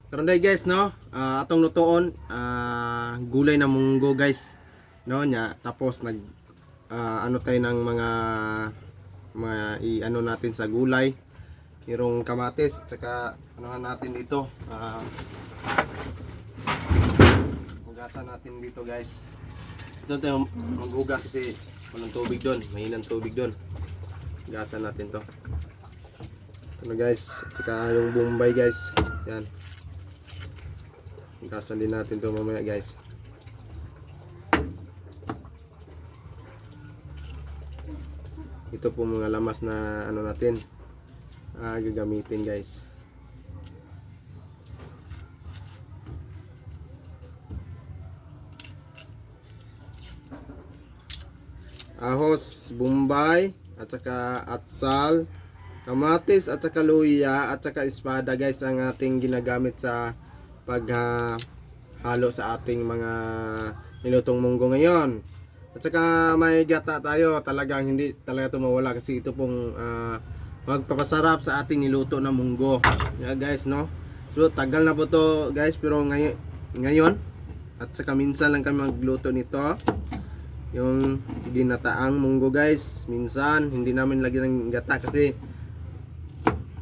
Karon day guys no, atong lutoon gulay na munggo guys. No nya tapos nag ano tayo ng mga i-ano natin sa gulay. Yung kamatis at saka anuhan natin dito. Hugasan natin dito guys. Ito tayo maghugas kasi walang tubig doon, mahinang tubig doon. Hugasan natin to. Ito na guys, at saka yung bombay guys. Yan. Hugasan din natin to mamaya guys. Ito po mga lamas na ano natin gagamitin guys. Ahos, bombay, at saka atsal, kamatis, at saka luya, at saka espada guys ang ating ginagamit sa paghalo sa ating mga nilutong munggo ngayon. At saka may gata tayo, talagang hindi talaga ito mawala kasi ito pong magpapasarap sa ating niluto na munggo. Yeah guys no. So tagal na po to guys pero ngayon at saka minsan lang kami magluto nito. Yung ginataang munggo guys, minsan hindi namin lagyan ng gata kasi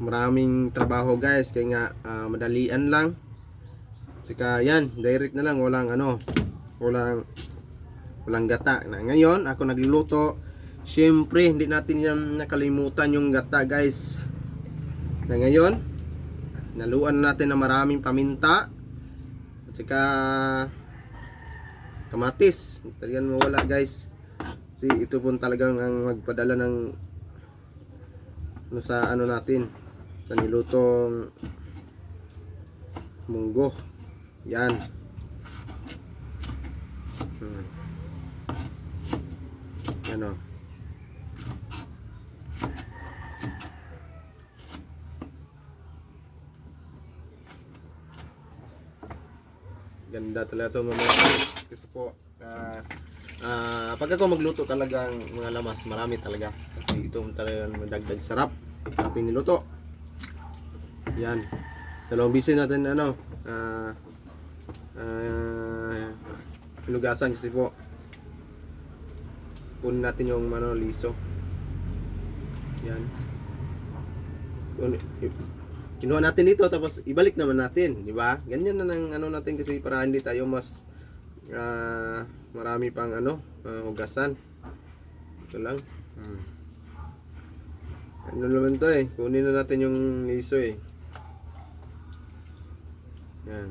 maraming trabaho guys kaya nga madalian lang. Saka yan, direct na lang, walang gata. Na ngayon ako nagluluto. Syempre hindi natin yan nakalimutan yung gata guys. Na ngayon naluan natin na maraming paminta at saka kamatis. Talagang mawala guys. Kasi ito po talagang ang magpadala ng sa ano natin, sa nilutong munggo. Yan. Yan o. Ganda talaga ito mamaya kasi po pag ako magluto talagang mga lamas marami talaga kasi ito talagang madagdag sarap ating niluto. Yan, dalawang bisin natin hinugasan kasi po kunin natin yung liso. Yan, kinuha natin dito tapos ibalik naman natin, di ba? Ganyan na ng natin kasi para hindi tayo mas marami pang hugasan. Ito lang. Ano naman to kunin na natin yung liso Yan.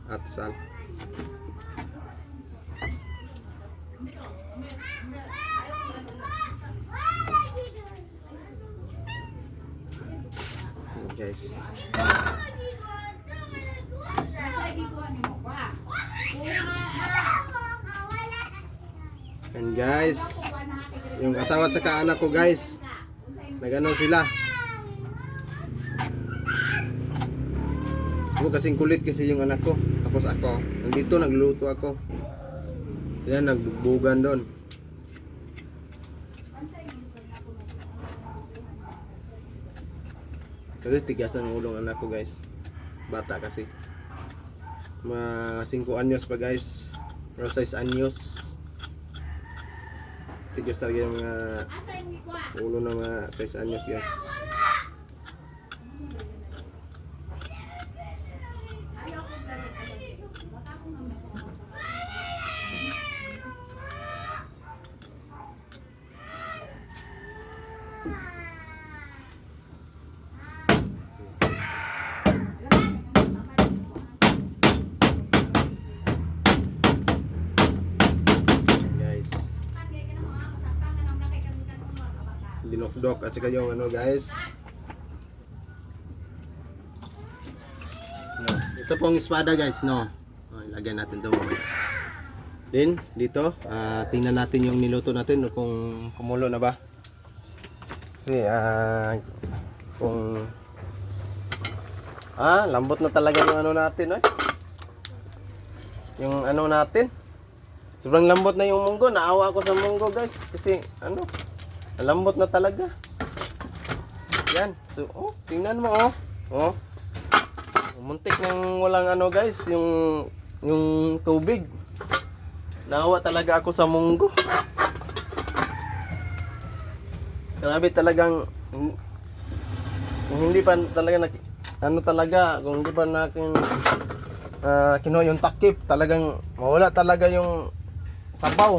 Atsal. Guys. And guys, yung asawa at saka anak ko guys, nagano sila. Kasing kulit kasi yung anak ko. Tapos ako, nandito nagluluto ako. Sila nagbugbugan doon. Kasi tigas ng ulong anak ko guys. Bata kasi. Mga 5 anyos pa guys. Pero 6 anyos. Tigas talaga yung mga ulo ng mga 6 anyos guys. Dinokdok at saka yung guys. Ito pong espada guys ilagay natin ito mamaya. Then dito tingnan natin yung niluto natin kung kumulo na ba. Kasi kung lambot na talaga yung natin yung natin Sobrang lambot na yung munggo. Naawa ako sa munggo guys. Kasi ano, lambot na talaga. Yan. So, oh, tingnan mo oh. Oh. Muntik nang walang ano guys, yung tubig. Naawa talaga ako sa munggo. Grabe talagang kung hindi pa talaga ano talaga, kung hindi pa natin kinuha yung takip, talagang mawala talaga yung sabaw.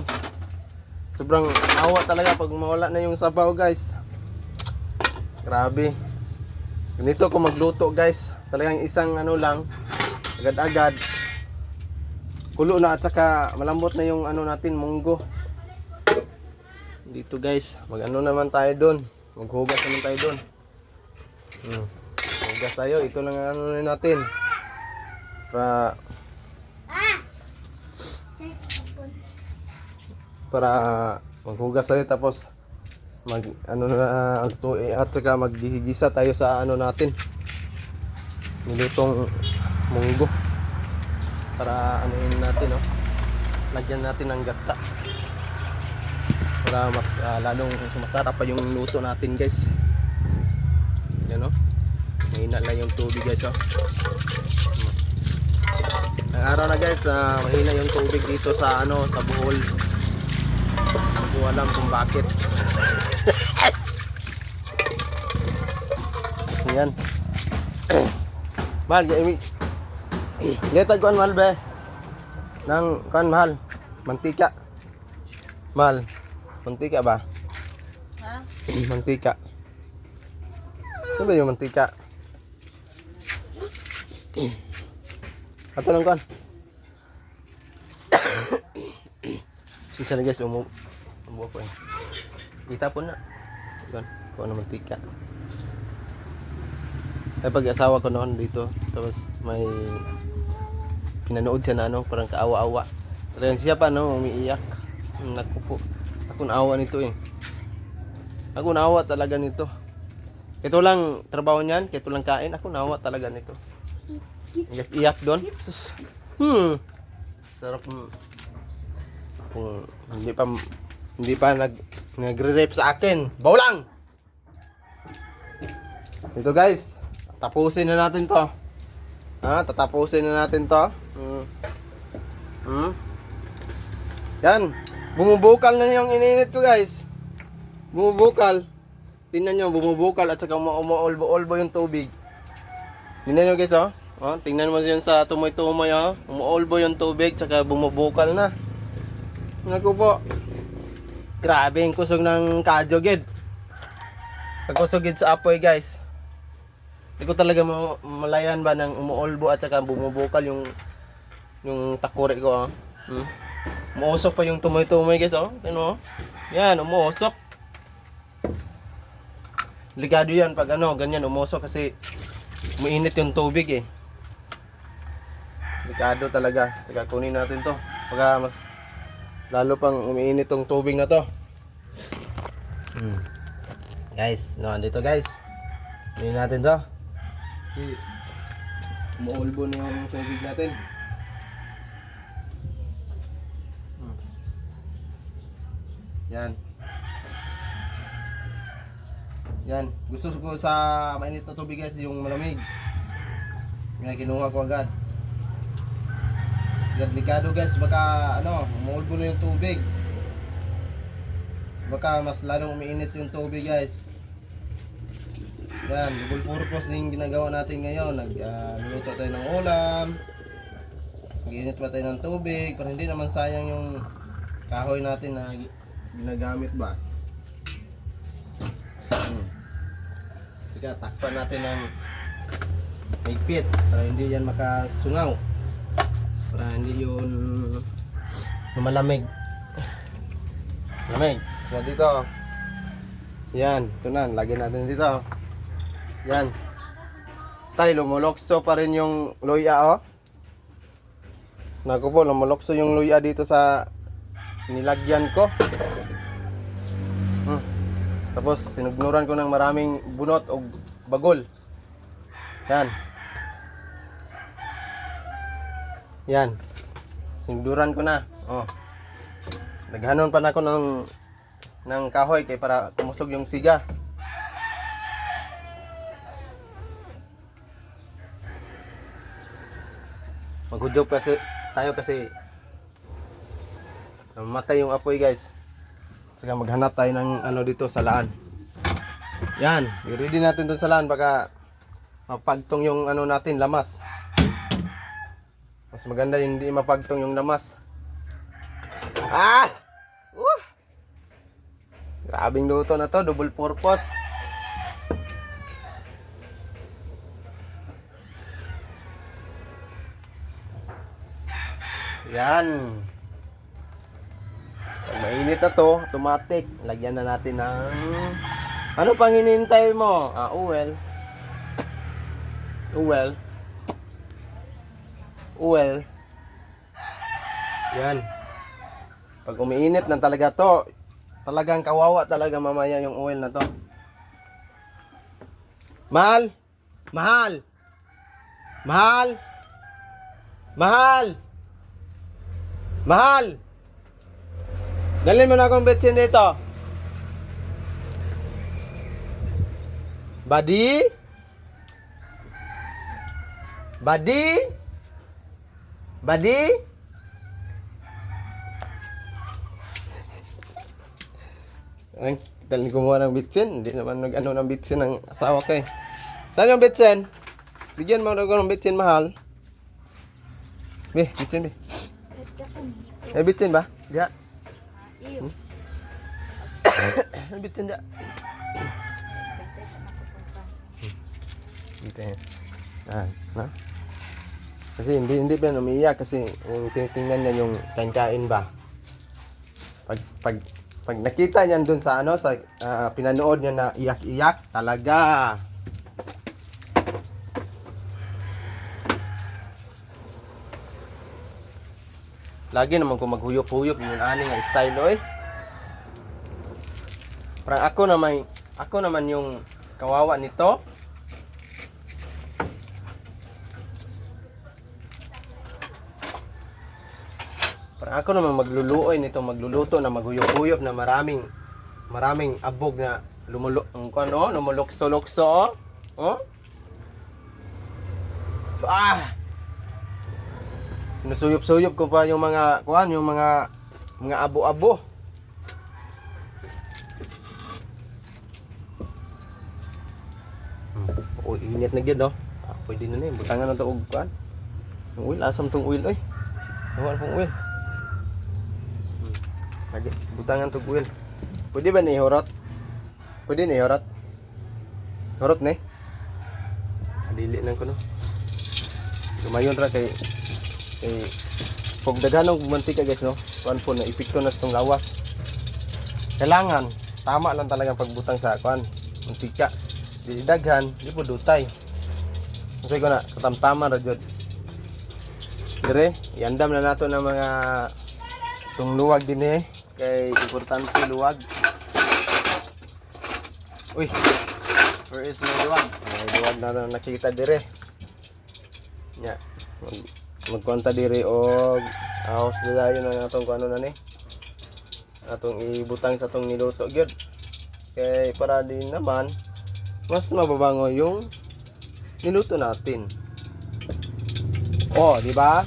Sobrang awa talaga pag mawala na yung sabaw guys. Grabe. Ganito ko magluto guys. Talagang isang ano lang, agad-agad. Kulo na at saka malambot na yung ano natin, munggo. Dito guys, mag-ano naman tayo doon. Maghugas naman tayo doon. Hugas tayo, ito lang ano natin. Para maghugas tayo tapos mag ano na at saka maggigisa tayo sa ano natin. Nilutong munggo. Para ano yun natin, oh. Lagyan natin ng gata. Para mas lalong sumasarap pa yung luto natin guys. Yan, oh. Mahina lang yung tubig guys, oh. Ang araw na guys, mahina yung tubig dito sa ano, sa Bohol. Hindi ko alam kung bakit. Yan. Mahal, Letag kuan mahal be. Nang kuan mahal. Mantika. Mahal. Mantika ba? Ha? Mantika. Saan ba yung mantika? Ato lang kuan. Sinsa na guys, umubo ko eh. Itapon na. Kuan, kuan na mantika. Ay pag-asawa ko noon dito, tapos may pinanood siya na ano, parang kaawa-awa. Pero siya pa no, umiiyak. Naku po, ako naawa nito eh. Ako naawa talaga nito. Ito lang trabaho niyan, ito lang kain, ako naawa talaga nito. Iyak doon. Sus. Sarap. Kung hindi pa nagre-rape sa akin. Bawlang. Ito guys, tapusin na natin to. Tatapusin na natin to. Yan. Bumubukal na yung ininit ko guys. Bumubukal. Tingnan nyo, bumubukal at saka umuolbo-olbo yung tubig. Tingnan nyo guys, oh. Tingnan mo yan sa tumoy-tumoy, oh. Umuolbo yung tubig, saka bumubukal na. Naku po. Grabe yung kusog ng kadyogid. Pagkusogid sa apoy guys. Hindi ko talaga malayan ba ng umuolbo at saka bumubukal yung takuri ko, oh. Umuusok pa yung tumoy-tumoy guys, oh. Tingnan mo. Yan, umuusok. Delikado yan pag ano, ganyan umusok kasi umiinit yung tubig eh. Delikado talaga. Saka kunin natin to. Pagka mas lalo pang umiinit tong tubig na to. Guys, no, andito guys. Kunin natin to. Kasi umuulbo na yung tubig natin. Yan. Yan. Gusto ko sa mainit na tubig guys, yung malamig. Yan, kinuha ko agad. Delikado guys, baka ano, umuulbo na yung tubig. Baka mas lalong umiinit yung tubig guys. Yan, double purpose din ginagawa natin ngayon. Nagluto tayo ng ulam. Nag-init pa tayo ng tubig para hindi naman sayang yung kahoy natin na ginagamit ba. Sige, takpan natin ng higpit para hindi yan makasungaw. Para hindi yun malamig. Lamig. So dito. Yan, ito na, lagyan natin dito. Yan. Tay, lumulokso pa rin yung luya, oh. Naku po, lumulokso yung luya dito sa nilagyan ko. Tapos sinugnuran ko ng maraming bunot o bagol. Yan. Yan. Sinugnuran ko na. Oh. Naghanon pa na ako ng kahoy kay para kumusog yung siga. Maghudyo kasi tayo kasi mamatay yung apoy guys. Saka maghanap tayo ng ano dito sa laan. Yan, i-ready natin dun sa laan baka mapagtong yung ano natin, lamas. Mas maganda yung hindi mapagtong yung lamas. Ah! Grabing luto na to, double purpose. Yan. Pag mainit na to, automatic. Lagyan na natin ng... Ano pang hinihintay mo? Oil. Yan. Pag umiinit na talaga to, talagang kawawa talaga mamaya yung oil na to. Mahal! Mahal! Mahal! Mahal! Mahal! Dalhin mo na akong betsin dito. Buddy? Buddy? Buddy? Ay, dahil gumawa ng bitsin. Hindi naman nag-ano ng bitsin ng asawa ko eh. Saan yung bitsin? Bigyan mo ako ng bitsin, mahal. Bitsin. May bitsin ba? Diya. May bitsin diya. Dito yan. Na? Kasi hindi pa yan umiiyak kasi tinitingnan niya yung kain-kain ba. Pag nakita niyan dun sa sa pinanood niya na iyak-iyak talaga. Lagi naman ko maghuyop-huyop yung ani nga style oy. Parang ako naman yung kawawa nito. Parang ako naman magluluoy nito, magluluto na maghuyop-huyop na maraming abog na lumulukso-lukso. Oh? Sinusuyop-suyop ko pa yung mga abo-abo. Init na gyud pwede na ni butangan na to og kuan. Yung oil, asam tong oil oy. Wala pong oil. Lagi butangan tong oil. Pwede ba ni horot? Pwede ni horot? Horot ni? Dili lang ko no. Lumayon ra kay pag daghanong mantika guys no. Kuan po na epekto na itong lawas. Kailangan tama lang talaga pagbutang sa kuan mantika. Di daghan, di po dutay. Kasi ko na katamtaman ra jud. Dire, iandam na nato ng mga itong luwag din kay importante luwag. Uy, where is my luwag? May luwag na nakikita dire. Nya, magkonta dire og ahos nila yun ang atong kuano na ni. Atong ibutang sa atong niluto gyud. Kay para din naman mas mababango yung niluto natin. Oh, di ba?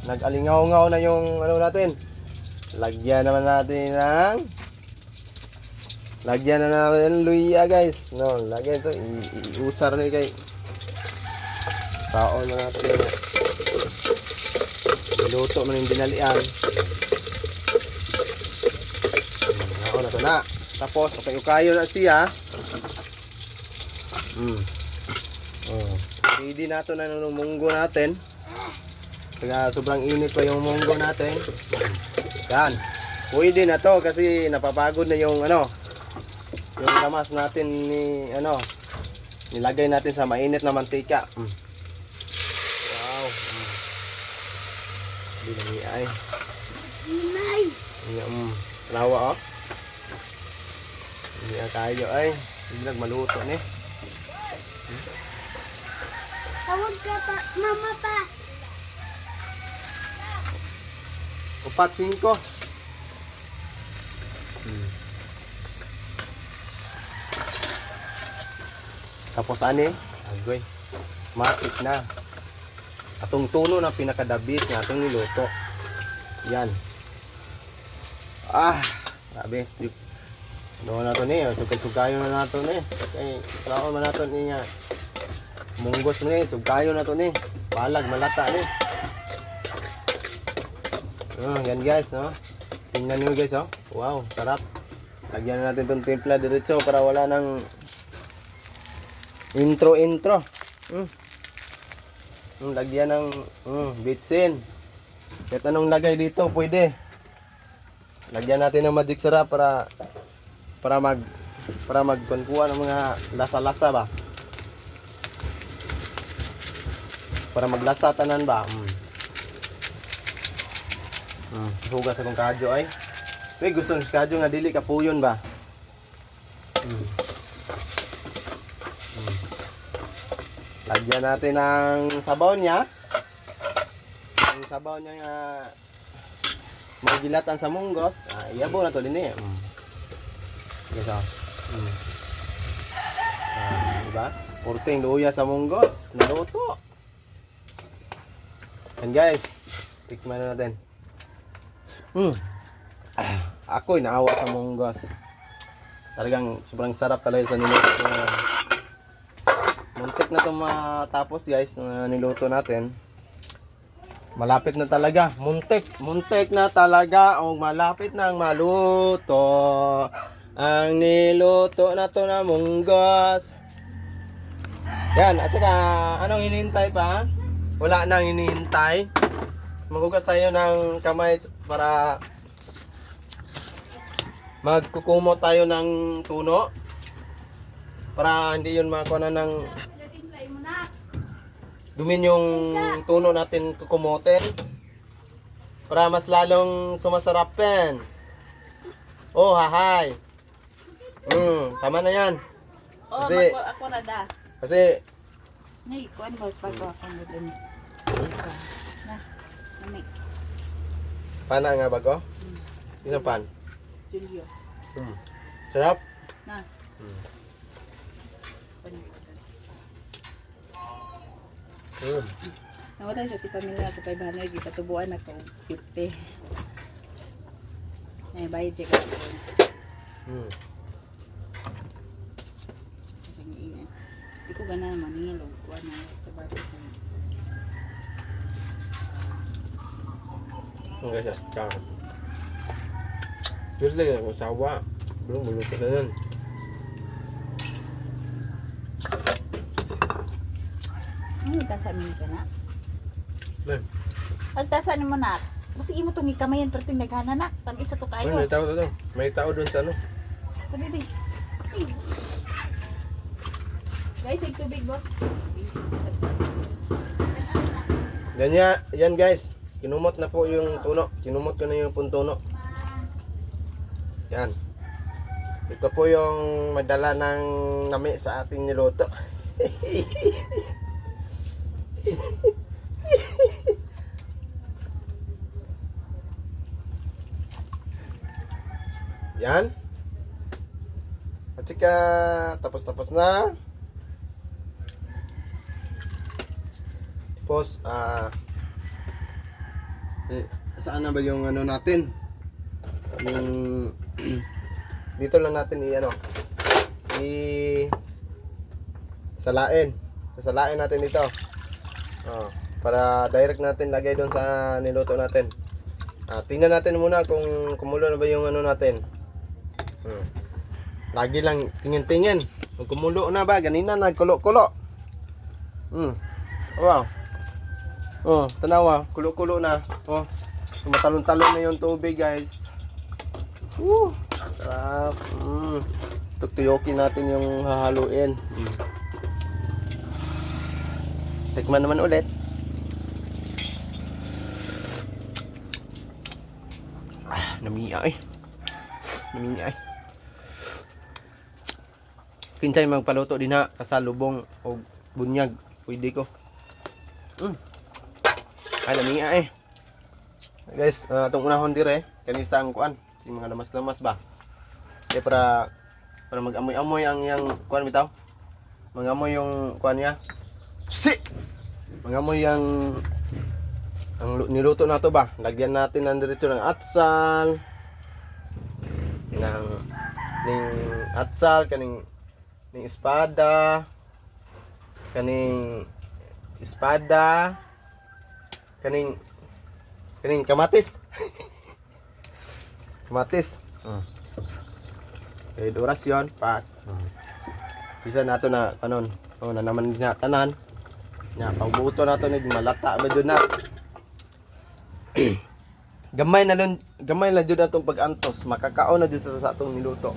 Nag-alingaw-ngaw na yung ano natin. Lagyan na natin luya guys. No, lagyan ito. Iusar na kay taon na natin. Niluto man yung dinalian. Ako na to na. Tapos, okay-ukayo na siya. Ready na ito na ng munggo natin. Kaya sobrang init pa yung munggo natin. Yan. Pwede na to kasi napapagod na yung yung lamas natin nilagay natin sa mainit na mantika. Wow. Hindi na ay. Lawa Hindi na tayo ay. Hindi nagmaluto ni. Tawag ka pa, mama pa. 4-5. Tapos ani, agoy. Matik na. Atong tuno na pinakadabit nga atong niluto. Yan. Grabe. Doon na to ni, sugay-sugayon na nato ni. Okay, traon man nato niya. Munggos ni, sugayon na to ni. Balag malata ni. Yan guys, no. Tingnan niyo guys, oh. Wow, sarap. Lagyan na natin tong timpla diretso para wala nang intro. Lagyan ng bitsin. Kahit anong lagay dito, pwede. Lagyan natin ng magic sarap para magkunkuha ng mga lasa-lasa ba. Para maglasa tanan ba. Hugas akong kadyo ay. May gusto ng kadyo nga dili kapuyon ba. Lagyan natin ng sabaw niya. Ang sabaw niya nga magilatan sa munggos. Iyabaw na to din eh. Yes, diba? Urting luya sa munggos. Naluto. And guys, tikman na natin. Ako'y naawa sa munggos. Talagang sobrang sarap talaga sa niluto. Muntik na itong matapos guys na niluto natin. Malapit na talaga. Muntik na talaga. O malapit nang maluto. Ang niluto na to na munggos. Yan. At saka anong hinihintay pa? Wala nang hinihintay. Maghugas tayo ng kamay para magkukumot tayo ng tuno. Para hindi yun makuha ng dumin yung tuno natin kukumotin. Para mas lalong sumasarapin. Oh, hahay. Tama na yan. Kasi, ako na da. Kasi, Nay, kuan ba sa pagko ako na dun. Na, nami. pana nga bago? Isang pan. Julius. Sarap. Na. Nawala sa ti pamilya ako 500 di patubuan ako 50. Nay bayad jud ako. Kasi ingin. Di ko gana naman nilog kuan na sa bato ko. Enggak siya. Kaya. Terus lagi ako sawa. Belum ka na yan. Ano tasa mi ka na? Lan. Ang tasa ni mo na. Masige mo tong ikamayan perting naghana na. Tabi sa to Ay, kayo. may tao doon. May tao doon sa ano. Tabi bi. Guys, ay tubig boss. Yan guys. Kinumot na po yung tuno. Kinumot ko na yung puntuno. Yan. Ito po yung madala ng nami sa ating niluto. Yan. At saka tapos na. Tapos saan na ba yung ano natin? Yung dito lang natin salain. Sasalain natin ito. Para direct natin lagay doon sa niluto natin. Tingnan natin muna kung kumulo na ba yung ano natin. Lagi lang tingin-tingin. Kung kumulo na ba, ganina nagkulo-kulo. Wow. Tanawa, kulo-kulo na. Tumatalon-talon na yung tubig, guys. Sarap. Tutuyokin natin yung hahaluin. Tikman naman ulit. Namiya eh. Kinsay magpaluto din ha, kasalubong o bunyag. Pwede ko. Namiya eh. Guys, itong unahon dire, kanisa ang kuan. Yung mga lamas-lamas ba. Kaya para mag-amoy-amoy ang yang kuan bitaw. mangamoy yung kuan niya. Si! Mangamoy yung niluto na to ba? Lagyan natin ng diretso ng atsal. Ning atsal, kaning espada. Kaning kamatis. Kamatis. Okay, oras yun. Pak. Bisa nato na kanon. Na naman na tanan. Nya pagbuto nato ni malata ba jud na. Gamay na jud atong pag-antos. Makakaon na jud sa atong niluto.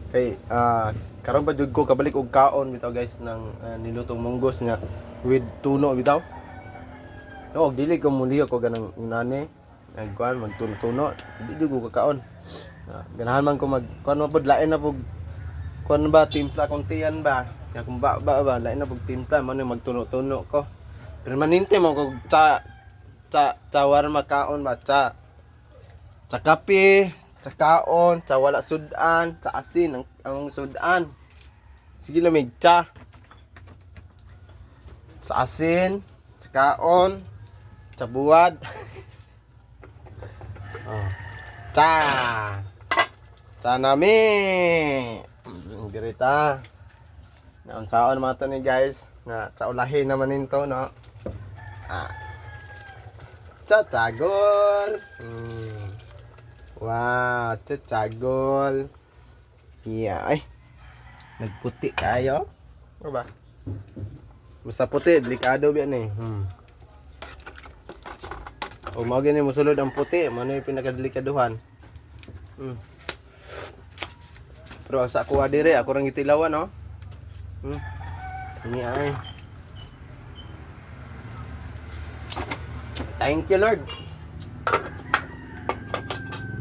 Okay, karon pa jud ko kabalik og kaon bitaw guys ng nilutong munggos nga with tuno bitaw. No, dili ko muli ako ganang inani. Nagkuan magtuno-tuno, di jud ko kakaon. Ganahan man ko kuan man pud lain na pug kuan ba timpla kontian ba. Kaya kung ba lain na pug timpla man magtuno-tuno ko. Permanente mo ko warma kaon ba sa kape. Sa kaon, sa wala sudan, sa asin ang sudan. Sige lamig cha. Sa asin, sa kaon, sa buwad. Cha. Cha nami. Girita. Naunsaon mga to ni guys. Na sa ulahin naman nito, no. Chachagol. Wow, chachagol. Yeah, ay. Nagputi tayo. Ano ba? Basta puti, delikado ba yan eh. O mao gani mosulod ang puti, mano yung pinakadelikaduhan. Pero sa ako adire, ako rang itilawan, no. Ini ay. Thank you Lord.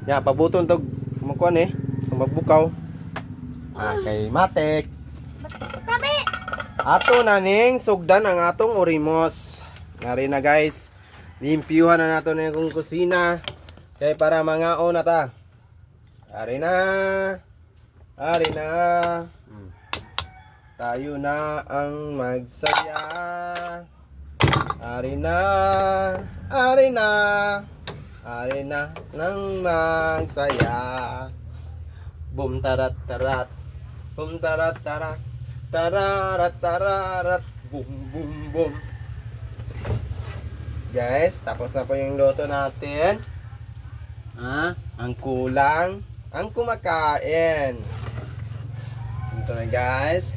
Ya, pabuton tog makuan eh, magbukaw. Kay matek. Tabi! Ato na ning sugdan ang atong orimos. Ngari na guys. Limpyuhan na nato na yung kusina. Kay para mangaon na ta. Ari na. Tayo na ang magsaya. Ari na nang magsaya. Boom tarat tarat. Boom tarat tarat. Tararat tararat. Boom boom boom. Guys, tapos na po yung luto natin. Ang kulang ang kumakain. Ito na guys.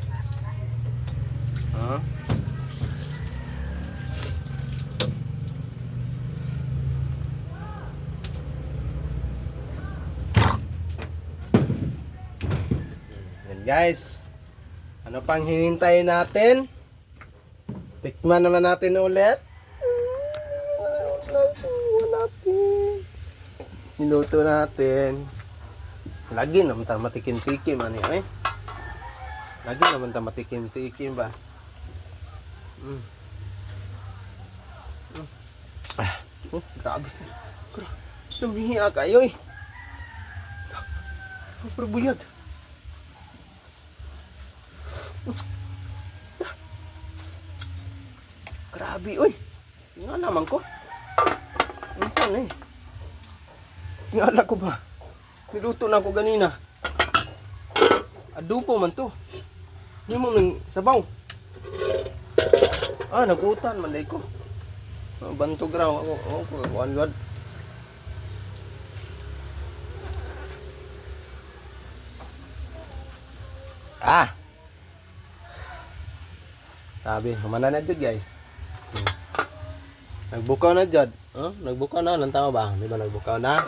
Guys, ano pang hinintay natin? Tikman naman natin ulit. Niluto natin. Lagi naman tayo matikim-tikim. Lagi naman tayo matikim-tikim ba? Grabe. Lumihiya kayo eh. Perbuyag. Grabe, uy. Tingnan naman ko. Minsan eh. Tingala ko ba? Niluto na ako ganina. Adobo man to. Hindi mo nang sabaw. Nagutan man day ko. Bantog raw ako. One god. Sabi, humana na dyan guys. Nagbukaw na dyan. Nagbukaw na, lang tama ba? Di ba nagbukaw na?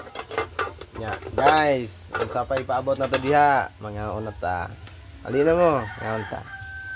Guys, sa pa ipaabot na to diha. Mga unat ta. Alina mo, mga unat ta.